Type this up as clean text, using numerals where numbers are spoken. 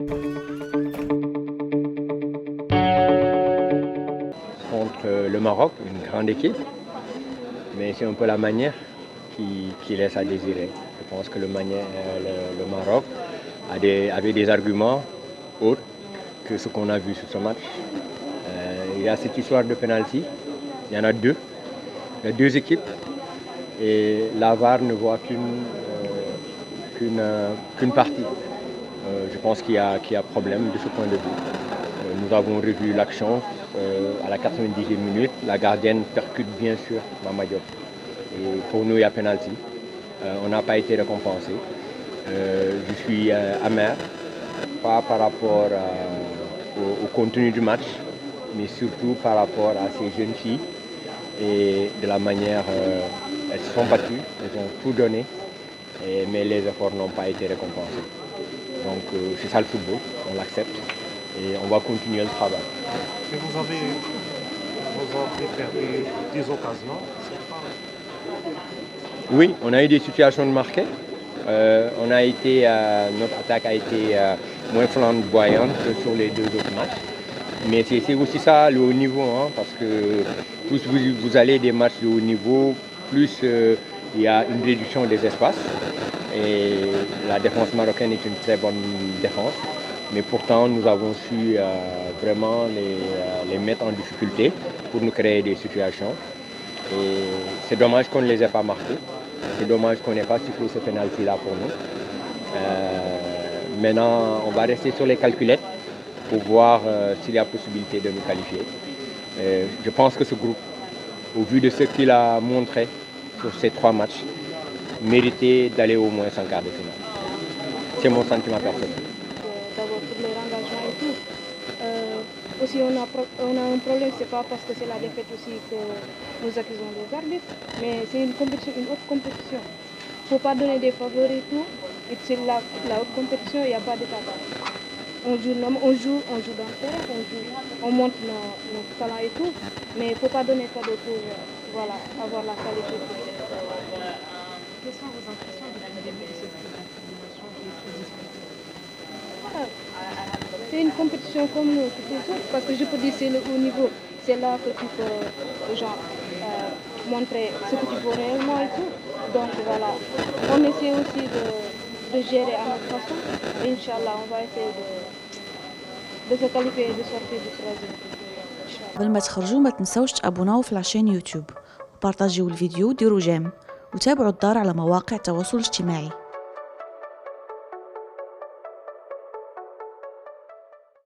Contre le Maroc, une grande équipe, mais c'est un peu la manière qui laisse à désirer. Je pense que le Maroc avait des arguments autres que ce qu'on a vu sur ce match. Il y a cette histoire de penalty, il y en a deux. Il y a deux équipes et la VAR ne voit qu'une partie. Je pense qu'il y a problème de ce point de vue. Nous avons revu l'action à la 90e minute. La gardienne percute bien sûr Mama Diop. Et pour nous, il y a penalty. On n'a pas été récompensé. Je suis amer, pas par rapport au contenu du match, mais surtout par rapport à ces jeunes filles et de la manière elles se sont battues, elles ont tout donné, mais les efforts n'ont pas été récompensés. Donc c'est ça le football, on l'accepte et on va continuer le travail. Mais vous avez perdu des occasions. Oui, on a eu des situations de marquer. Notre attaque a été moins flamboyante que sur les deux autres matchs. Mais c'est aussi ça le haut niveau, hein, parce que plus vous allez des matchs de haut niveau, plus il y a une réduction des espaces. Et la défense marocaine est une très bonne défense. Mais pourtant, nous avons su vraiment les mettre en difficulté pour nous créer des situations. Et c'est dommage qu'on ne les ait pas marqués. C'est dommage qu'on n'ait pas sifflé ce penalty-là pour nous. Maintenant, on va rester sur les calculettes pour voir s'il y a possibilité de nous qualifier. Je pense que ce groupe, au vu de ce qu'il a montré sur ces 3 matchs, méritait d'aller au moins en quart de finale. C'est mon sentiment personnel. D'abord pour les engagements et tout. Aussi on a un problème, c'est pas parce que c'est la défaite aussi que nous accusons les arbitres, mais c'est une autre compétition. Il ne faut pas donner des faveurs et tout. Et c'est la haute compétition, il n'y a pas d'état. On joue dans le terrain, on montre nos talents et tout, mais il ne faut pas donner cadeau pour avoir la qualité. Quelles sont vos impressions depuis le début de cette compétition qui est très disputée? C'est une compétition comme toutes les autres, parce que je peux dire que c'est le haut niveau. C'est là que tu peux montrer ce que tu peux réellement et tout. Donc voilà, on essaie aussi de gérer à notre façon. Et Inch'Allah, on va essayer de se qualifier et de sortir du troisième. قبل ما تخرجوا ما تنسوش تابوناو في العشان يوتيوب وبارطاجيو الفيديو وديروا جيم وتابعوا الدار على مواقع التواصل الاجتماعي.